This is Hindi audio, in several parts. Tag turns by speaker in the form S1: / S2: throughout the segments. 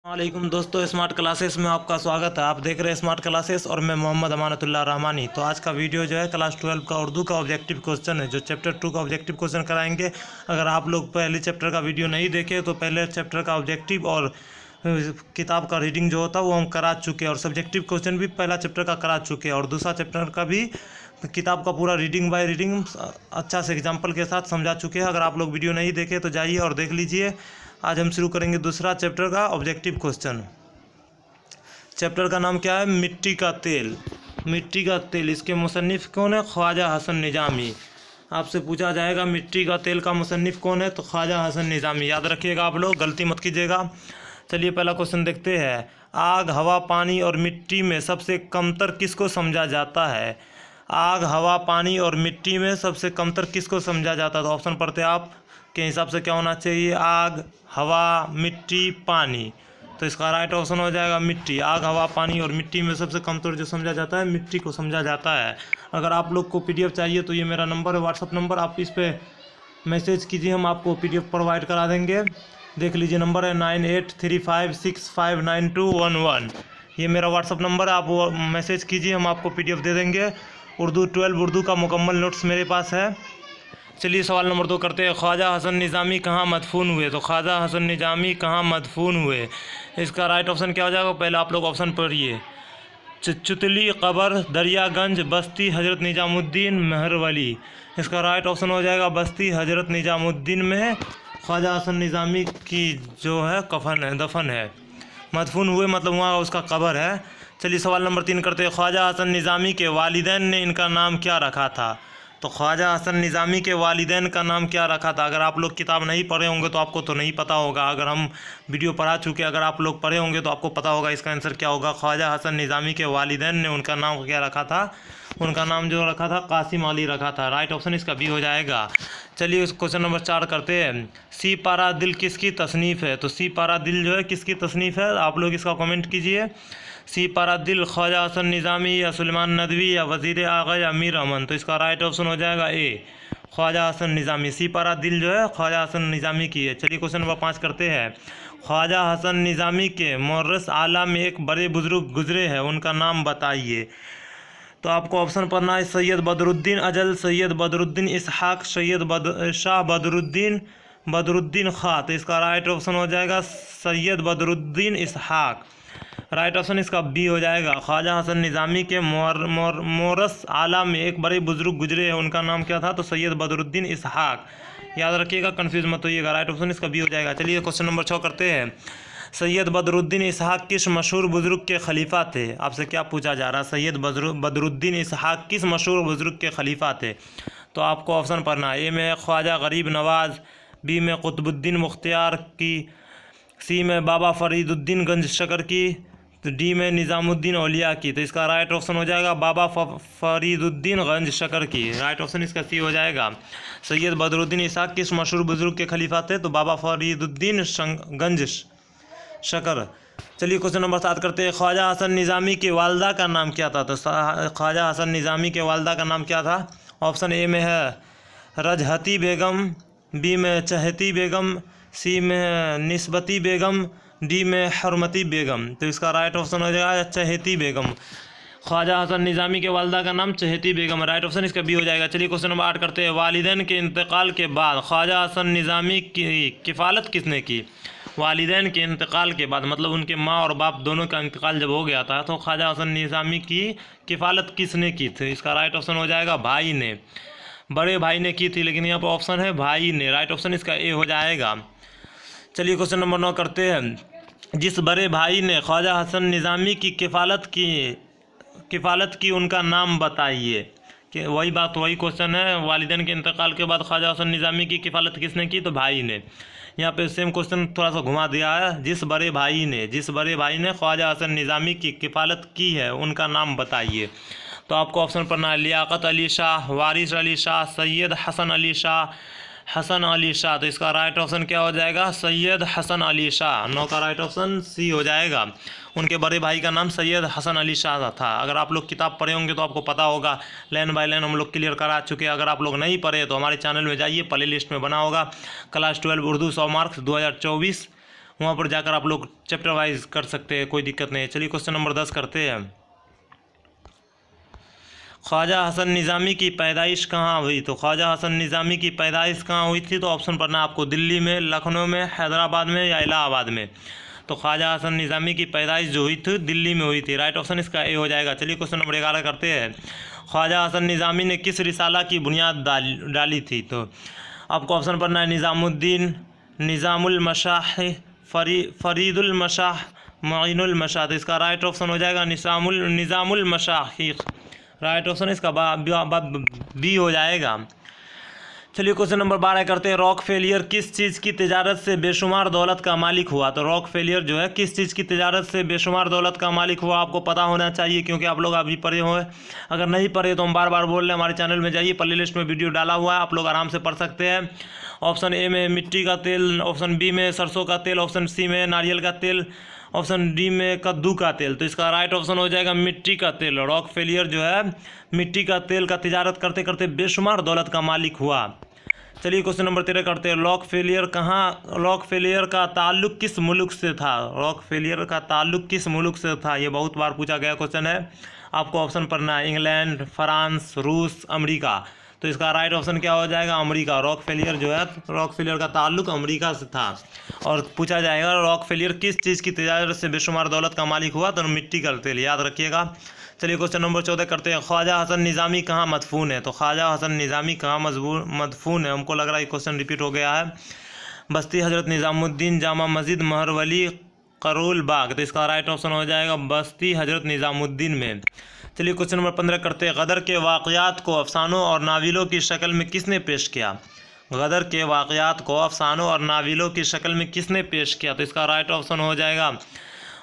S1: वालेकुम दोस्तों, स्मार्ट क्लासेस में आपका स्वागत है। आप देख रहे हैं स्मार्ट क्लासेस और मैं मोहम्मद अमानतुल्लाह रहमानी। तो आज का वीडियो जो है क्लास 12 का उर्दू का ऑब्जेक्टिव क्वेश्चन है, जो चैप्टर 2 का ऑब्जेक्टिव क्वेश्चन कराएंगे। अगर आप लोग पहले चैप्टर का वीडियो नहीं देखे तो पहले चैप्टर का ऑब्जेक्टिव और किताब का रीडिंग जो होता है वो हम करा चुके हैं, और सब्जेक्टिव क्वेश्चन भी पहला चैप्टर का करा चुके हैं, और दूसरा चैप्टर का भी किताब का पूरा रीडिंग बाय रीडिंग अच्छा से एग्जाम्पल के साथ समझा चुके हैं। अगर आप लोग वीडियो नहीं देखे तो जाइए और देख लीजिए। आज हम शुरू करेंगे दूसरा चैप्टर का ऑब्जेक्टिव क्वेश्चन। चैप्टर का नाम क्या है? मिट्टी का तेल। मिट्टी का तेल, इसके मुसन्निफ़ कौन है? ख्वाजा हसन निज़ामी। आपसे पूछा जाएगा मिट्टी का तेल का मुसन्निफ़ कौन है, तो ख्वाजा हसन निज़ामी। याद रखिएगा, आप लोग गलती मत कीजिएगा। चलिए पहला क्वेश्चन देखते हैं। आग, हवा, पानी और मिट्टी में सबसे कमतर किसको समझा जाता है? आग, हवा, पानी और मिट्टी में सबसे कमतर किसको समझा जाता है? तो ऑप्शन पढ़ते आप के हिसाब से क्या होना चाहिए? आग, हवा, मिट्टी, पानी। तो इसका राइट ऑप्शन हो जाएगा मिट्टी। आग, हवा, पानी और मिट्टी में सबसे कमतर जो समझा जाता है, मिट्टी को समझा जाता है। अगर आप लोग को पीडीएफ चाहिए तो ये मेरा नंबर है, व्हाट्सअप नंबर, आप इस पर मैसेज कीजिए, हम आपको पीडीएफ प्रोवाइड करा देंगे। देख लीजिए, नंबर है 9835659211। ये मेरा व्हाट्सअप नंबर है, आप वो मैसेज कीजिए, हम आपको पीडीएफ दे देंगे। उर्दू 12 उर्दू का मुकम्मल नोट्स मेरे पास है। चलिए सवाल नंबर 2 करते हैं। ख्वाजा हसन निज़ामी कहाँ मदफून हुए? तो ख्वाजा हसन निज़ामी कहाँ मदफून हुए? इसका राइट ऑप्शन क्या हो जाएगा? पहले आप लोग ऑप्शन पढ़िए। चुतली कब्र, दरियागंज, बस्ती हज़रत निज़ामुद्दीन, मेहरवली। इसका राइट ऑप्शन हो जाएगा बस्ती हज़रत निज़ामुद्दीन में ख्वाजा हसन निज़ामी की जो है कफन है, दफन है। मदफून हुए मतलब वहाँ उसका कब्र है। चलिए सवाल नंबर 3 करते हैं। ख्वाजा हसन निज़ामी के वालिदैन ने इनका नाम क्या रखा था? तो ख्वाजा हसन निज़ामी के वालिदैन का नाम क्या रखा था? अगर आप लोग किताब नहीं पढ़े होंगे तो आपको तो नहीं पता होगा। अगर हम वीडियो पढ़ा चुके, अगर आप लोग पढ़े होंगे तो आपको पता होगा इसका आंसर क्या होगा। ख्वाजा हसन निज़ामी के वालिदैन ने उनका नाम क्या रखा था? उनका नाम जो रखा था कासिम अली रखा था। राइट ऑप्शन इसका बी हो जाएगा। चलिए क्वेश्चन नंबर 4 करते हैं। सी पारा दिल किसकी तसनीफ़ है? तो सी पारा दिल जो है किसकी तसनीफ़ है? आप लोग इसका कमेंट कीजिए। सी पारा दिल ख्वाजा हसन निज़ामी या सुलेमान नदवी या वज़ीर आगा या मीर अमन। तो इसका राइट ऑप्शन हो जाएगा ए, ख्वाजा हसन निज़ामी। सी पारा दिल जो है ख्वाजा हसन निज़ामी की है। चलिए क्वेश्चन नंबर 5 करते हैं। ख्वाजा हसन निज़ामी के मुअर्रिस आला में एक बड़े बुज़ुर्ग गुजरे हैं, उनका नाम बताइए। तो आपको ऑप्शन पढ़ना है। सैयद बदरुद्दीन अजल, सैयद बदरुद्दीन इसहाक, सैयद शाह बदरुद्दीन खां। तो इसका राइट ऑप्शन हो जाएगा सैयद बदरुद्दीन इसहाक। राइट ऑप्शन इसका बी हो जाएगा। ख्वाजा हसन निज़ामी के मोरस आला में एक बड़े बुजुर्ग गुजरे हैं, उनका नाम क्या था? तो सैयद बदरुद्दीन इसहाक। याद रखिएगा, कन्फ्यूज मत होइएगा। राइट ऑप्शन इसका बी हो जाएगा। चलिए क्वेश्चन नंबर 6 करते हैं। सैयद बदरुद्दीन इसहाक किस मशहूर बुजुर्ग के खलीफा थे? आपसे क्या पूछा जा रहा है? सैयद बदरुद्दीन इसहाक किस मशहूर बुजुर्ग के खलीफा थे? तो आपको ऑप्शन पढ़ना है। ए में ख्वाजा गरीब नवाज़, बी में कुतुबुद्दीन मुख्तियार की, सी में बाबा फरीदुद्दीन गंज शकर की, तो डी में निज़ामुद्दीन औलिया की। तो इसका राइट ऑप्शन हो जाएगा बाबा फरीदुद्दीन गंज शकर की। राइट ऑप्शन इसका सी हो जाएगा। सैयद बदरुद्दीन इसहाक किस मशहूर बुजुर्ग के खलीफा थे? तो बाबा फरीदुद्दीन गंज शकर। चलिए क्वेश्चन नंबर 7 करते हैं। ख्वाजा हसन निज़ामी की वालदा का नाम क्या था? तो ख्वाजा हसन निज़ामी के वालदा का नाम क्या था? ऑप्शन ए में है रजहती बेगम, बी में चहती बेगम, सी में निस्बती बेगम, डी में हरमती बेगम। तो इसका राइट ऑप्शन हो जाएगा चहेती बेगम। ख्वाजा हसन निज़ामी के वालदा का नाम चहेती बेगम। राइट ऑप्शन इसका बी हो जाएगा। चलिए क्वेश्चन नंबर 8 करते हैं। वालिदैन के इंतकाल के बाद ख्वाजा हसन निज़ामी की किफ़ालत किसने की? वालिदैन के इंतकाल के बाद मतलब उनके माँ और बाप दोनों का इंतकाल जब हो गया था, तो ख्वाजा हसन निज़ामी की किफ़ालत किसने की थी? इसका राइट ऑप्शन हो जाएगा भाई ने। बड़े भाई ने की थी, लेकिन यहाँ पर ऑप्शन है भाई ने। राइट ऑप्शन इसका ए हो जाएगा। चलिए क्वेश्चन नंबर 9 करते हैं। जिस बड़े भाई ने ख्वाजा हसन निज़ामी की किफ़ालत की उनका नाम बताइए। कि वही बात, वही क्वेश्चन है। वालिदैन के इंतकाल के बाद ख्वाजा हसन निज़ामी की किफ़ालत किसने की? तो भाई ने। यहाँ पे सेम क्वेश्चन थोड़ा सा घुमा दिया है। जिस बड़े भाई ने ख्वाजा हसन निज़ामी की किफ़ालत की है, उनका नाम बताइए। तो आपको ऑप्शन पढ़ना है। लियाकत अली शाह, वारिस अली शाह, सैयद हसन अली शाह, हसन अली शाह। तो इसका राइट ऑप्शन क्या हो जाएगा? सैयद हसन अली शाह। 9 का राइट ऑप्शन सी हो जाएगा। उनके बड़े भाई का नाम सैयद हसन अली शाह था। अगर आप लोग किताब पढ़े होंगे तो आपको पता होगा, लाइन बाय लाइन हम लोग क्लियर करा चुके हैं। अगर आप लोग नहीं पढ़े तो हमारे चैनल में जाइए, प्ले लिस्ट में बना होगा क्लास 12 उर्दू 100 मार्क्स 2024 वहाँ पर जाकर आप लोग चैप्टर वाइज कर सकते हैं, कोई दिक्कत नहीं है। चलिए क्वेश्चन नंबर 10 करते हैं। ख्वाजा हसन निज़ामी की पैदाइश कहाँ हुई? तो ख्वाजा हसन निज़ामी की पैदाइश कहाँ हुई थी? तो ऑप्शन पढ़ना आपको, दिल्ली में, लखनऊ में, हैदराबाद में या इलाहाबाद में। तो ख्वाजा हसन निज़ामी की पैदाइश जो हुई थी दिल्ली में हुई थी। राइट ऑप्शन इसका ए हो जाएगा। चलिए क्वेश्चन नंबर 11 करते हैं। ख्वाजा हसन निज़ामी ने किस रिसाला की बुनियाद डाली थी? तो आपको ऑप्शन पढ़ना है, निज़ामुद्दीन, निज़ामुल मशाह, फरीदुल मशाह, मुइनुल मशाह। तो इसका राइट ऑप्शन हो जाएगा निज़ामुल मशाह। राइट ऑप्शन इसका बी हो जाएगा। चलिए क्वेश्चन नंबर 12 करते हैं। रॉक फेलियर किस चीज़ की तिजारत से बेशुमार दौलत का मालिक हुआ? तो रॉक फेलियर जो है किस चीज़ की तिजारत से बेशुमार दौलत का मालिक हुआ? आपको पता होना चाहिए क्योंकि आप लोग अभी पढ़े हुए। अगर नहीं पढ़े तो हम बार बार बोल रहे हैं, हमारे चैनल में जाइए, प्ले लिस्ट में वीडियो डाला हुआ है, आप लोग आराम से पढ़ सकते हैं। ऑप्शन ए में मिट्टी का तेल, ऑप्शन बी में सरसों का तेल, ऑप्शन सी में नारियल का तेल, ऑप्शन डी में कद्दू का तेल। तो इसका राइट ऑप्शन हो जाएगा मिट्टी का तेल। रॉक फेलियर जो है मिट्टी का तेल का तिजारत करते करते बेशुमार दौलत का मालिक हुआ। चलिए क्वेश्चन नंबर 13 करते हैं। रॉक फेलियर का ताल्लुक किस मुल्क से था? रॉक फेलियर का ताल्लुक किस मुल्क से था? ये बहुत बार पूछा गया क्वेश्चन है। आपको ऑप्शन पढ़ना है, इंग्लैंड, फ्रांस, रूस, अमेरिका। तो इसका राइट ऑप्शन क्या हो जाएगा? अमेरिका। रॉक फेलियर जो है, रॉक फेलियर का ताल्लुक अमेरिका से था। और पूछा जाएगा रॉक फेलियर किस चीज़ की तिजारत से बेशुमार दौलत का मालिक हुआ? तो मिट्टी का तेल, याद रखिएगा। चलिए क्वेश्चन नंबर 14 करते हैं। ख्वाजा हसन निज़ामी कहाँ मदफून है? तो ख्वाजा हसन निज़ामी कहाँ मदफून है? हमको लग रहा है क्वेश्चन रिपीट हो गया है। बस्ती हज़रत निज़ामुद्दीन, जामा मस्जिद, महरवली, करोल बाग। तो इसका राइट ऑप्शन हो जाएगा बस्ती हज़रत निज़ामुद्दीन में। चलिए क्वेश्चन नंबर 15 करते हैं। गदर के वाक़यात को अफसानों और नाविलों की शक्ल में किसने पेश किया? गदर के वाक़यात को अफसानों और नाविलों की शक्ल में किसने पेश किया? तो इसका राइट ऑप्शन हो जाएगा,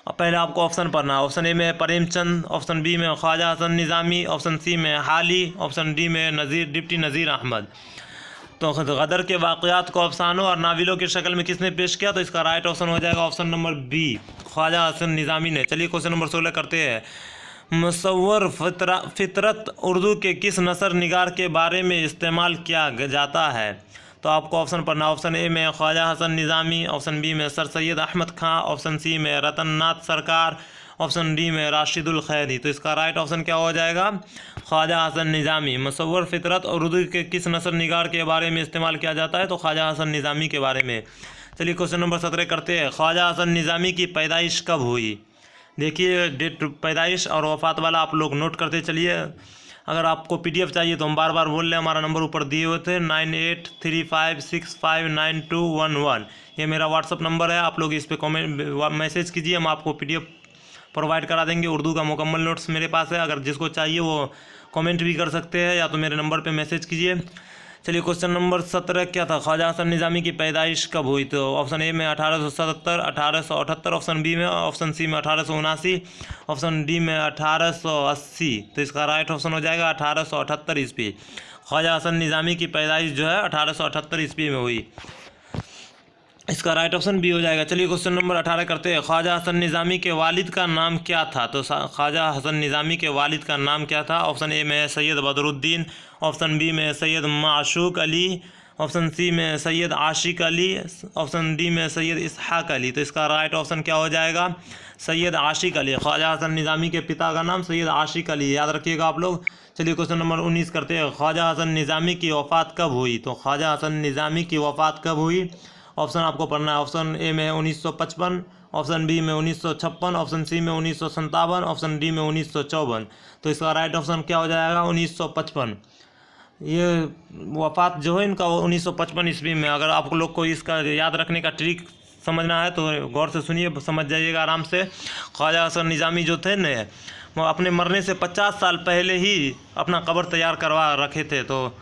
S1: पहले आपको ऑप्शन पढ़ना है। ऑप्शन ए में प्रेमचंद, ऑप्शन बी में ख्वाजा हसन निज़ामी, ऑप्शन सी में हाली, ऑप्शन डी में डिप्टी नज़ीर अहमद। तो गदर के वाक़यात को अफसानों और नाविलों की शक्ल में किसने पेश किया? तो इसका राइट ऑप्शन हो जाएगा option number B, Khwaja Hasan Nizami ने। चलिए क्वेश्चन नंबर 16 करते हैं। मुसव्वर फितरत उर्दू के किस नसर निगार के बारे में इस्तेमाल किया जाता है? तो आपको ऑप्शन पढ़ना, ऑप्शन ए में ख्वाजा हसन निज़ामी, ऑप्शन बी में सर सैयद अहमद खां, ऑप्शन सी में रतन नाथ सरकार, ऑप्शन डी में राशिदुल खैरी। तो इसका राइट ऑप्शन क्या हो जाएगा? ख्वाजा हसन निज़ामी। मुसव्वर फितरत और उर्दू के किस नसर निगार के बारे में इस्तेमाल किया जाता है? तो ख्वाजा हसन निज़ामी के बारे में। चलिए क्वेश्चन नंबर 17 करते हैं। ख्वाजा हसन निज़ामी की पैदाइश कब हुई? देखिए डेट पैदाइश और वफ़ात वाला आप लोग नोट करते चलिए। अगर आपको PDF चाहिए तो हम बार बार बोल रहे हैं, हमारा नंबर ऊपर दिए हुए थे 9835659211। ये मेरा व्हाट्सअप नंबर है, आप लोग इस पर कमेंट मैसेज कीजिए, हम आपको PDF प्रोवाइड करा देंगे। उर्दू का मुकम्मल नोट्स मेरे पास है, अगर जिसको चाहिए वो कमेंट भी कर सकते हैं या तो मेरे नंबर पे मैसेज कीजिए। चलिए क्वेश्चन नंबर 17 क्या था? ख्वाजा हसन निज़ामी की पैदाइश कब हुई? तो ऑप्शन ए में 1877, 1878, ऑप्शन बी में, ऑप्शन सी में 1879, ऑप्शन डी में 1880। तो इसका राइट ऑप्शन हो जाएगा 1878 ईस्वी। ख्वाजा हसन निज़ामी की पैदाइश जो है 1878 ईस्वी में हुई। इसका राइट ऑप्शन बी हो जाएगा। चलिए क्वेश्चन नंबर 18 करते हैं। ख्वाजा हसन निज़ामी के वालिद का नाम क्या था? तो ख्वाजा हसन निज़ामी के वालिद का नाम क्या था? ऑप्शन ए में सैयद बदरुद्दीन, ऑप्शन बी में सैयद माशूक अली, ऑप्शन सी में सैयद आशिक अली, ऑप्शन डी में सैयद इसहाक अली। तो इसका राइट ऑप्शन क्या हो जाएगा? सैयद आशिक अली। ख्वाजा हसन निज़ामी के पिता का नाम सैयद आशिक अली, याद रखिएगा आप लोग। चलिए क्वेश्चन नंबर 19 करते हैं। ख्वाजा हसन निज़ामी की वफ़ात कब हुई? तो ख्वाजा हसन निज़ामी की वफ़ात कब हुई? ऑप्शन आपको पढ़ना है। ऑप्शन ए में 1955, ऑप्शन बी में 1956, ऑप्शन सी में 1957, ऑप्शन डी में 1954। तो इसका राइट ऑप्शन क्या हो जाएगा? 1955। ये वफ़ात जो है इनका 1955 ईस्वी में। अगर आप लोग को इसका याद रखने का ट्रिक समझना है तो गौर से सुनिए, समझ जाइएगा आराम से। ख्वाजा हसन निज़ामी जो थे न, वो अपने मरने से 50 साल पहले ही अपना कब्र तैयार करवा रखे थे। तो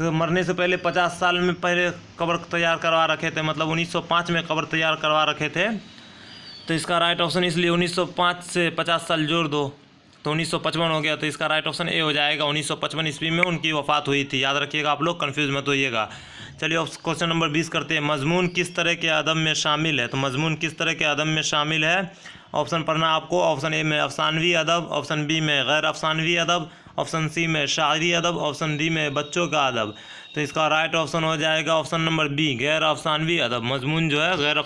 S1: मरने से पहले 50 साल में पहले कब्र तैयार करवा रखे थे, मतलब 1905 में कब्र तैयार करवा रखे थे। तो इसका राइट ऑप्शन, इसलिए 1905 से 50 साल जोड़ दो तो 1955 हो गया। तो इसका राइट ऑप्शन ए हो जाएगा। 1955 ईस्वी में उनकी वफ़ात हुई थी, याद रखिएगा आप लोग, कन्फ्यूज़ मत होइएगा। चलिए क्वेश्चन नंबर 20 करते हैं। मजमून किस तरह के अदब में शामिल है? तो मजमून किस तरह के अदब में शामिल है? ऑप्शन पढ़ना आपको। ऑप्शन ए में अफसानवी अदब, ऑप्शन बी में गैर अफसानवी अदब, ऑप्शन सी में शायरी अदब, ऑप्शन डी में बच्चों का अदब। तो इसका राइट ऑप्शन हो जाएगा ऑप्शन नंबर बी, गैर अफसानवी अदब। मजमून जो है गैर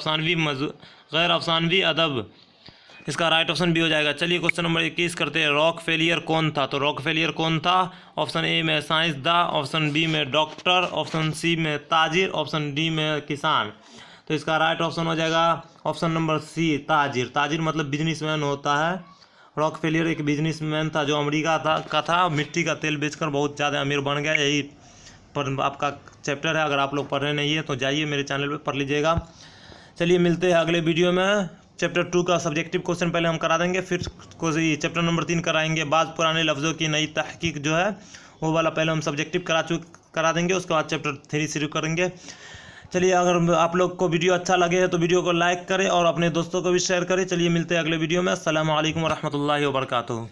S1: अफसानवी अदब, इसका राइट ऑप्शन भी हो जाएगा। चलिए क्वेश्चन नंबर 21 करते हैं। रॉक फेलियर कौन था? तो रॉक फेलियर कौन था? ऑप्शन ए में साइंसदां, ऑप्शन बी में डॉक्टर, ऑप्शन सी में ताजिर, ऑप्शन डी में किसान। तो इसका राइट ऑप्शन हो जाएगा ऑप्शन नंबर सी, ताजिर। ताजिर मतलब बिजनेसमैन होता है। रॉक फेलियर एक बिजनेसमैन था जो अमेरिका का था, मिट्टी का तेल बेचकर बहुत ज़्यादा अमीर बन गया। यही पर आपका चैप्टर है, अगर आप लोग पढ़ रहे नहीं है तो जाइए मेरे चैनल पे पढ़ लीजिएगा। चलिए मिलते हैं अगले वीडियो में। चैप्टर 2 का सब्जेक्टिव क्वेश्चन पहले हम करा देंगे, फिर चैप्टर नंबर 3 कराएंगे। बाद पुराने लफ्ज़ों की नई तहकीक जो है वो वाला पहले हम सब्जेक्टिव करा देंगे, उसके बाद चैप्टर 3 शुरू करेंगे। चलिए अगर आप लोग को वीडियो अच्छा लगे है तो वीडियो को लाइक करें और अपने दोस्तों को भी शेयर करें। चलिए मिलते हैं अगले वीडियो में। अस्सलामु अलैकुम वरहमतुल्लाहि वबरकातुहू।